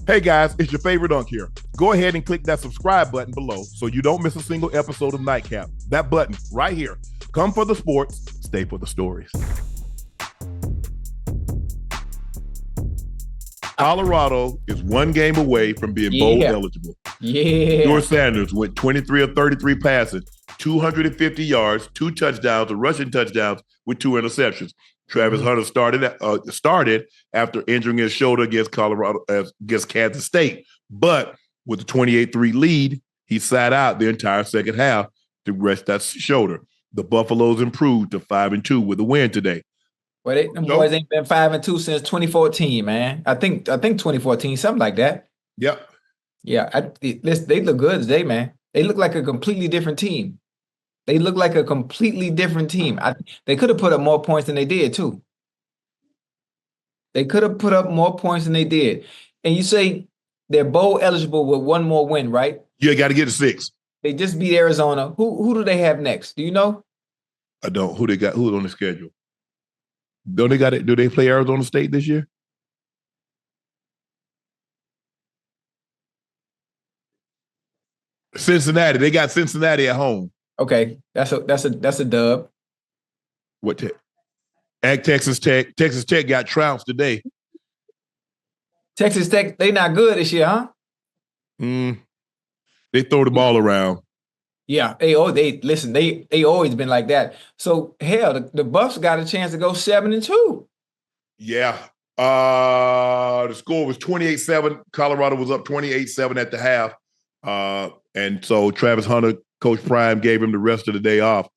Hey guys, it's your favorite Unc here. Go ahead and click that subscribe button below so you don't miss a single episode of Nightcap. That button right here. Come for the sports, stay for the stories. Colorado is one game away from being bowl eligible. Shedeur Sanders went 23 of 33 passing, 250 yards, 2 touchdowns, a rushing touchdowns with 2 interceptions. Travis Hunter started after injuring his shoulder against Kansas State. But with the 28-3 lead, he sat out the entire second half to rest that shoulder. The Buffaloes improved to 5-2 with a win today. Well, them boys ain't been 5-2 since 2014, man. I think 2014, something like that. Yep. Yeah, they look good today, man. They look like a completely different team. They could have put up more points than they did, too. They could have put up more points than they did. And you say they're bowl eligible with one more win, right? Yeah, got to get to 6. They just beat Arizona. Who do they have next? Do you know? I don't. Who they got? Who's on the schedule? Don't they got it? Do they play Arizona State this year? Cincinnati. They got Cincinnati at home. Okay, that's a dub. What Tech? Texas Tech. Texas Tech got trounced today. Texas Tech, they not good this year, huh? They throw the ball around. Yeah, they always been like that. So hell, the Buffs got a chance to go 7-2. Yeah. The score was 28-7. Colorado was up 28-7 at the half. And so Travis Hunter, Coach Prime gave him the rest of the day off.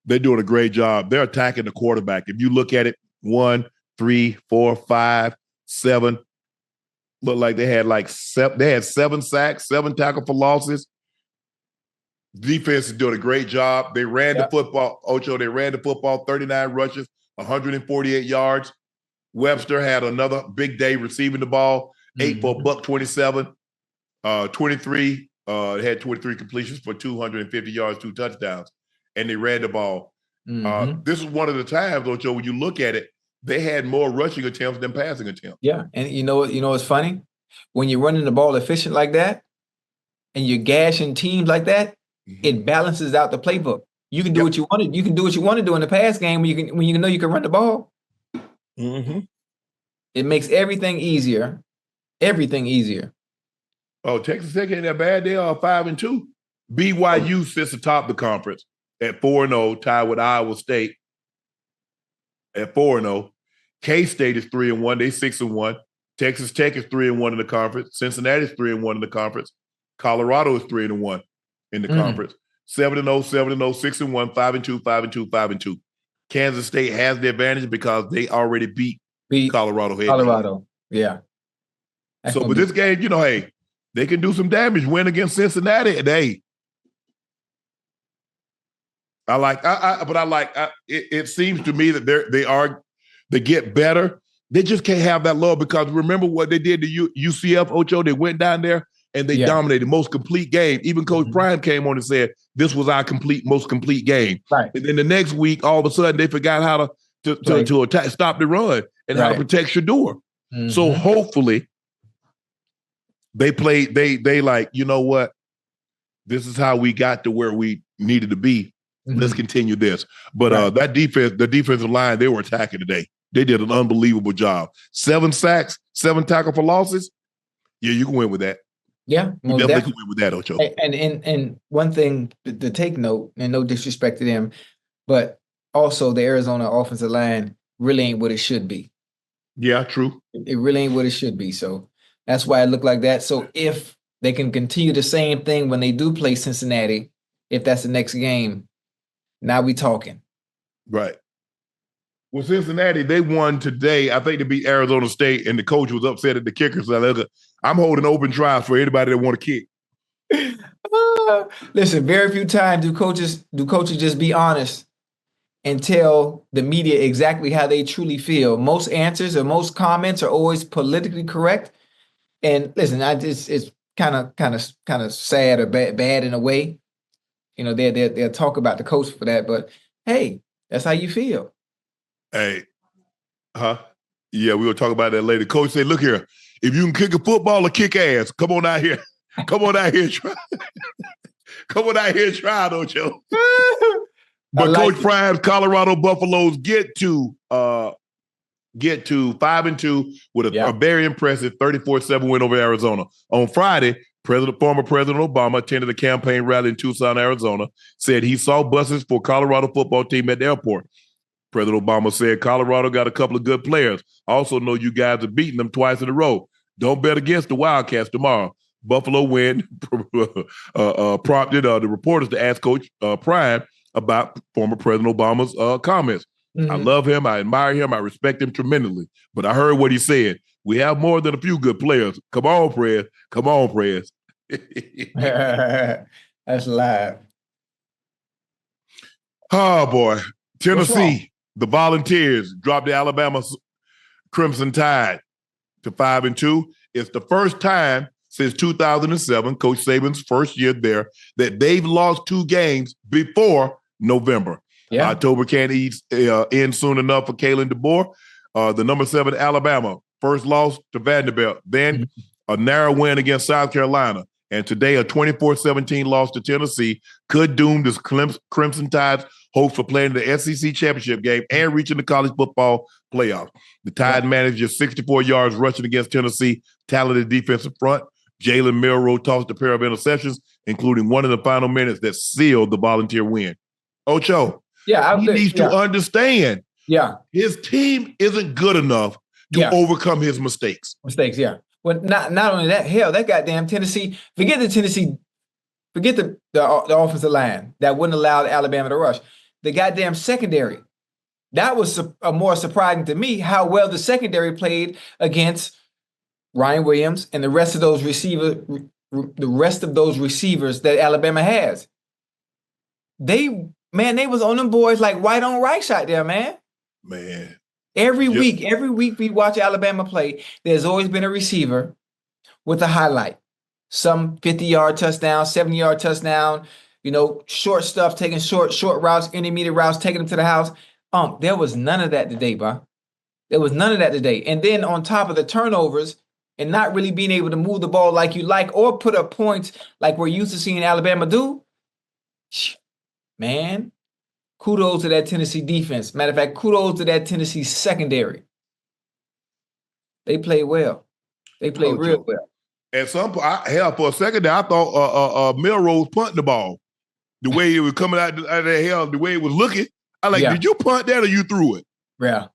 They're doing a great job. They're attacking the quarterback. If you look at it, 1, 3, 4, 5, 7. Looked like they had they had 7 sacks, 7 tackle for losses. Defense is doing a great job. They ran the football, Ocho. They ran the football, 39 rushes, 148 yards. Webster had another big day receiving the ball, 8 for $127, 23. They had 23 completions for 250 yards, 2 touchdowns, and they ran the ball. This is one of the times, Ocho, when you look at it, they had more rushing attempts than passing attempts. Yeah, and you know what's funny? When you're running the ball efficient like that, and you're gashing teams like that, it balances out the playbook. You can do what you want to. You can do what you want to do in the pass game when you know you can run the ball. It makes everything easier. Everything easier. Oh, Texas Tech ain't that bad. They are 5-2. BYU sits atop the conference at 4-0, tied with Iowa State at 4-0. K-State is 3-1. They 6-1. Texas Tech is 3-1 in the conference. Cincinnati is 3-1 in the conference. Colorado is 3-1 in the conference. 7-0, 7-0, 6-1, 5-2, 5-2, 5-2. Kansas State has the advantage because they already beat Colorado. Yeah. So with this game, hey, they can do some damage. Win against Cincinnati, and hey, it seems to me that they get better. They just can't have that low because remember what they did to UCF, Ocho? They went down there and they dominated, most complete game. Even Coach Prime came on and said this was our most complete game. Right. And then the next week, all of a sudden, they forgot how to attack, stop the run, and how to protect Shedeur. So hopefully, they like, you know what? This is how we got to where we needed to be. Let's continue this. But that defense, the defensive line, they were attacking today. They did an unbelievable job. 7 sacks, 7 tackle for losses. Yeah, you can win with that. Yeah, you definitely can win with that, Ocho. And one thing to take note, and no disrespect to them, but also the Arizona offensive line really ain't what it should be. Yeah, true. It really ain't what it should be. So that's why it looked like that. So if they can continue the same thing when they do play Cincinnati, if that's the next game, now we talking. Right. Well, Cincinnati, they won today. I think they beat Arizona State, and the coach was upset at the kicker. So I'm holding open trials for anybody that want to kick. Listen, very few times do coaches just be honest and tell the media exactly how they truly feel. Most answers or most comments are always politically correct. And listen, it's kind of sad or bad in a way. They'll talk about the coach for that, but hey, that's how you feel. Hey, yeah, we will talk about that later. Coach said, look here, If you can kick a football or kick ass, come on out here. Come on out here, try. Come on out here and try, Ocho. But Coach Prime's Colorado Buffaloes get to 5-2 with a very impressive 34-7 win over Arizona. On Friday, former President Obama attended a campaign rally in Tucson, Arizona, said he saw buses for Colorado football team at the airport. President Obama said Colorado got a couple of good players. I also know you guys are beating them twice in a row. Don't bet against the Wildcats tomorrow. Buffalo win prompted the reporters to ask Coach Prime about former President Obama's comments. I love him. I admire him. I respect him tremendously. But I heard what he said. We have more than a few good players. Come on, Prez. Come on, Prez. That's live. Oh, boy. Tennessee, the Volunteers dropped the Alabama Crimson Tide to 5-2. It's the first time since 2007, Coach Saban's first year there, that they've lost 2 games before November. Yeah. October can't end soon enough for Kalen DeBoer. The number 7 Alabama, first loss to Vanderbilt. Then a narrow win against South Carolina. And today a 24-17 loss to Tennessee could doom this Crimson Tide's hopes for playing the SEC championship game and reaching the college football playoffs. The Tide managed just 64 yards rushing against Tennessee, talented defensive front. Jalen Milroe tossed a pair of interceptions, including one in the final minutes that sealed the Volunteer win. Ocho, he needs to understand his team isn't good enough to overcome his mistakes. Well, not only that, hell, that goddamn Tennessee, forget the offensive line that wouldn't allow Alabama to rush. The goddamn secondary. That was more surprising to me how well the secondary played against Ryan Williams and the rest of those receivers that Alabama has. They was on them boys like white on rice out there, man. Every week we watch Alabama play, there's always been a receiver with a highlight. Some 50-yard touchdown, 70-yard touchdown, short stuff, taking short routes, intermediate routes, taking them to the house. There was none of that today, bro. There was none of that today. And then on top of the turnovers and not really being able to move the ball like you like or put up points like we're used to seeing Alabama do, man, kudos to that Tennessee defense. Matter of fact, kudos to that Tennessee secondary. They played well. They played real well. At some point, for a second there, I thought Milroe was punting the ball. The way it was coming out of the hell, the way it was looking. Did you punt that or you threw it? Yeah.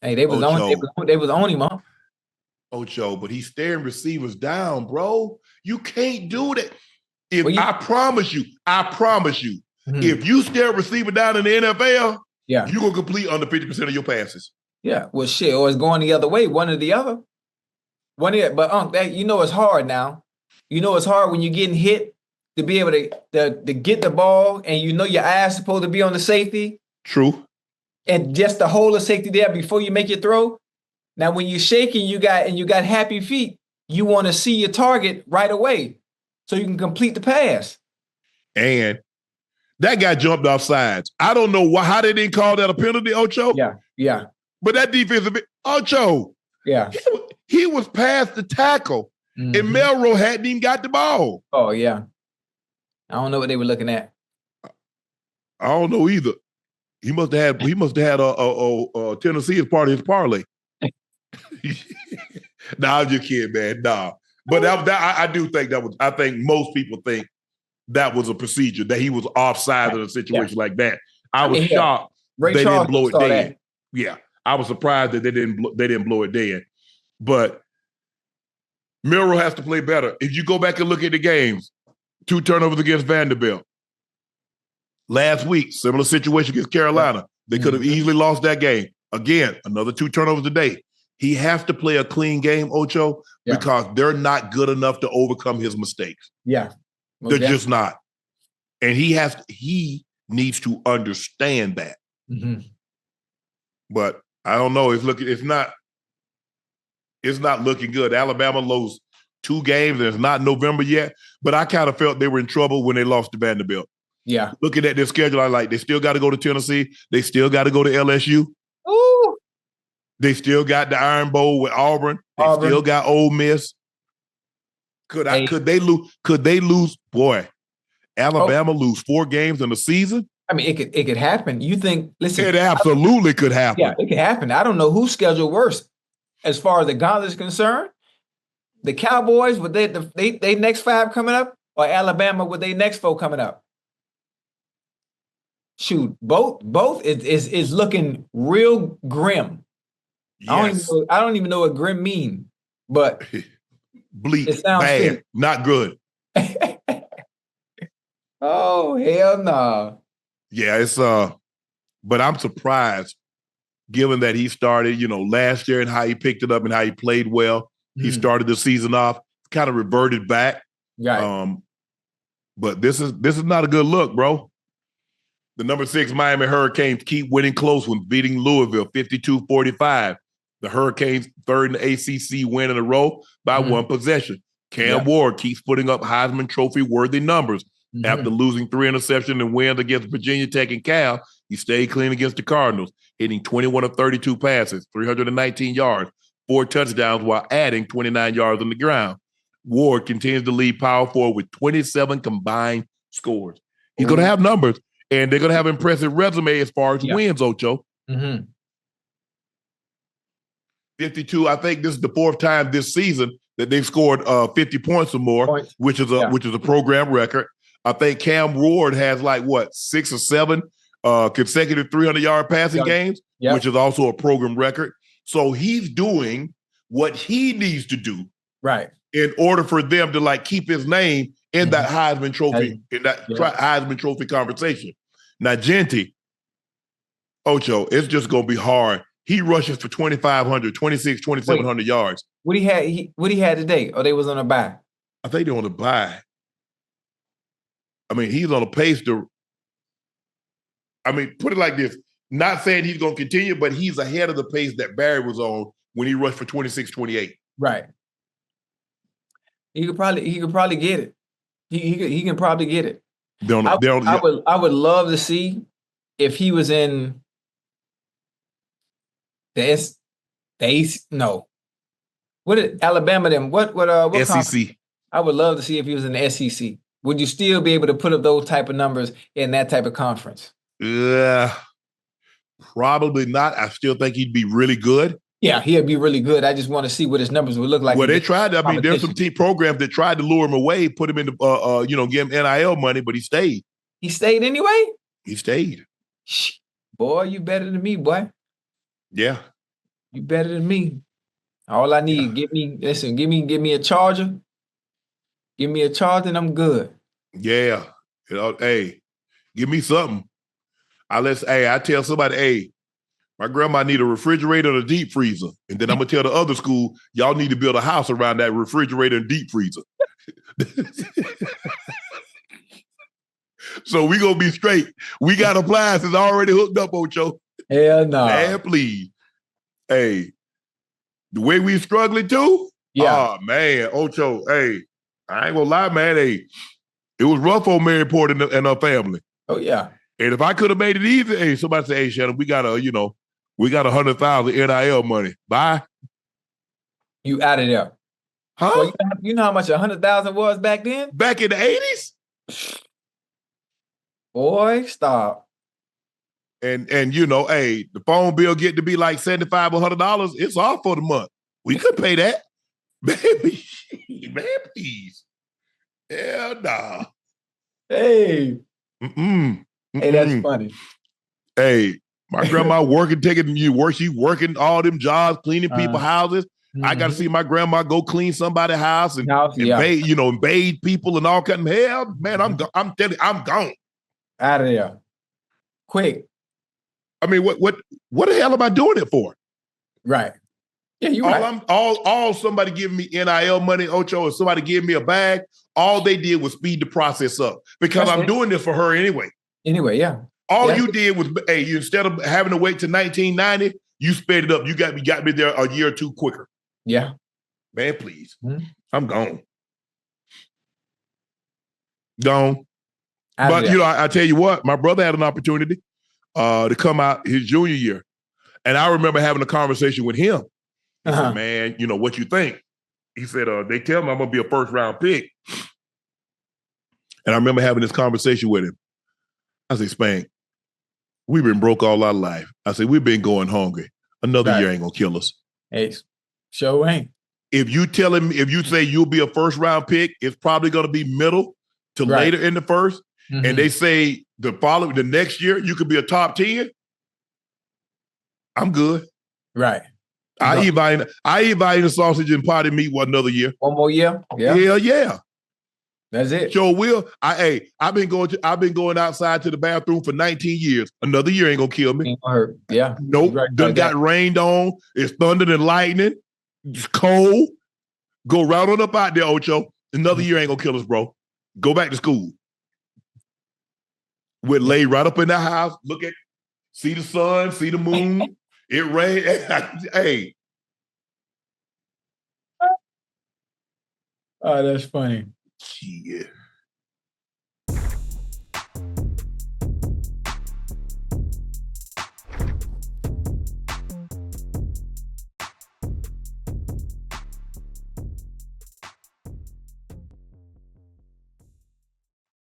Hey, they was on him, huh? Ocho, but he's staring receivers down, bro. You can't do that. I promise you, if you stare a receiver down in the NFL, you're going to complete under 50% of your passes. Yeah, well, shit, or it's going the other way, one or the other. But Unc, it's hard now. It's hard when you're getting hit to be able to get the ball and your eyes supposed to be on the safety. True. And just to hold the safety there before you make your throw. Now, when you're shaking, you got happy feet, you want to see your target right away so you can complete the pass. And that guy jumped off sides. I don't know how they didn't call that a penalty, Ocho. Yeah. But that defensive, Ocho. Yeah. He was past the tackle, and Milroe hadn't even got the ball. Oh, yeah. I don't know what they were looking at. I don't know either. He must have had a Tennessee as part of his parlay. Nah, I'm just kidding, man. Nah. But I do think I think most people think that was a procedure, that he was offside in a situation like that. I was shocked they didn't blow it dead. Yeah. I was surprised that they didn't blow it dead. But Milroe has to play better. If you go back and look at the games, 2 turnovers against Vanderbilt. Last week, similar situation against Carolina. They could have easily lost that game. Again, another 2 turnovers today. He has to play a clean game, Ocho, because they're not good enough to overcome his mistakes. Yeah. They're just not. And he needs to understand that. Mm-hmm. But I don't know. It's not looking good. Alabama lost 2 games, and it's not November yet. But I kind of felt they were in trouble when they lost to Vanderbilt. Yeah. Looking at their schedule, they still got to go to Tennessee. They still got to go to LSU. Ooh. They still got the Iron Bowl with Auburn. They still got Ole Miss. Could they lose? Could they lose? Boy, Alabama lose 4 games in the season? I mean, it could happen. You think? Listen, it absolutely could happen. Yeah, it could happen. I don't know who's scheduled worse as far as the gauntlet is concerned. The Cowboys with they next 5 coming up, or Alabama with their next 4 coming up. Shoot, both is looking real grim. Yes. I don't even know what grim mean, but bleak, bad, fake. Not good. Oh, hell no. Yeah, it's but I'm surprised given that he started, last year and how he picked it up and how he played well. He started the season off, kind of reverted back. Right. But this is not a good look, bro. The number 6 Miami Hurricanes keep winning close ones, beating Louisville 52-45. The Hurricanes' 3rd in the ACC win in a row by 1 possession. Cam Ward keeps putting up Heisman Trophy-worthy numbers. After losing 3 interceptions and wins against Virginia Tech and Cal, he stayed clean against the Cardinals, hitting 21 of 32 passes, 319 yards, 4 touchdowns while adding 29 yards on the ground. Ward continues to lead Power 4 with 27 combined scores. He's going to have numbers, and they're going to have an impressive resume as far as wins, Ocho. 52, I think this is the 4th time this season that they've scored 50 points or more, which is a program record. I think Cam Ward has 6 or 7 consecutive 300-yard passing games, which is also a program record. So he's doing what he needs to do, right, in order for them to keep his name in that Heisman Trophy, Heisman Trophy conversation. Now, Genty, Ocho, it's just going to be hard. He rushes for 2,500, 2,700 yards. What he had today? Or they was on a bye? I think they're on a bye. I mean, he's on a pace to. I mean, put it like this: not saying he's going to continue, but he's ahead of the pace that Barry was on when he rushed for 26-28. Right. He could probably get it. He can probably get it. I would love to see if he was in What did Alabama them? What SEC? Conference? I would love to see if he was in the SEC. Would you still be able to put up those type of numbers in that type of conference? Yeah, probably not. I still think he'd be really good. Yeah, he'd be really good. I just want to see what his numbers would look like. Well, they tried. I mean, there's some team programs that tried to lure him away, put him into, give him NIL money, but he stayed. He stayed anyway? He stayed. Boy, you better than me, boy. Yeah. You better than me. All I need, give me a charger. Give me a charger and I'm good. Yeah. Hey, give me something. I tell somebody, hey, my grandma need a refrigerator and a deep freezer. And then I'm going to tell the other school, y'all need to build a house around that refrigerator and deep freezer. So we going to be straight. We got appliances already hooked up, Ocho. Hell no. Man, please. Hey, the way we struggling too? Yeah. Oh, man, Ocho, hey, I ain't going to lie, man. Hey, it was rough on Mary Port and her family. Oh, yeah. And if I could have made it easy, hey, somebody say, hey, Shannon, we got 100,000 NIL money. Bye. You out of there. Huh? Well, you know how much 100,000 was back then? Back in the 80s? Boy, stop. And hey, the phone bill get to be like $75 or $100. It's off for the month. We could pay that. Baby, man, please. Hell nah. Hey. Mm-mm. Hey, that's funny. Hey, my grandma she's working all them jobs, cleaning people's houses. I got to see my grandma go clean somebody's house and bathe, and bathe people and all kinds of hell. Man, I'm telling you, I'm gone. Out of there. Quick. I mean, what the hell am I doing it for? Right. Yeah, you're right. All somebody giving me NIL money, Ocho, or somebody giving me a bag, all they did was speed the process up because I'm doing this for her anyway. Anyway, yeah. All you did was, hey, you instead of having to wait till 1990, you sped it up. You got me there a year or two quicker. Yeah. Man, please. I'm gone. Gone. But, I tell you what, my brother had an opportunity to come out his junior year. And I remember having a conversation with him. He said, man, you know, what you think? He said, they tell me I'm going to be a first-round pick. And I remember having this conversation with him. I said, Spank, we've been broke all our life. I said, we've been going hungry. Another year ain't going to kill us. Hey, sure ain't. If you say you'll be a first-round pick, it's probably going to be middle to later in the first. Mm-hmm. And they say the next year you could be a top 10. I'm good. Right. I eat the sausage and potted meat one another year. One more year? Yeah. Hell yeah. That's it. Sure will. I've been going outside to the bathroom for 19 years. Another year ain't gonna kill me. Ain't gonna hurt. Yeah. Nope. Done got rained on. It's thunder and lightning. It's cold. Go right on up out there, Ocho. Another year ain't gonna kill us, bro. Go back to school. We'll lay right up in the house, see the sun, see the moon. It rained. Hey. Oh, that's funny. Yeah.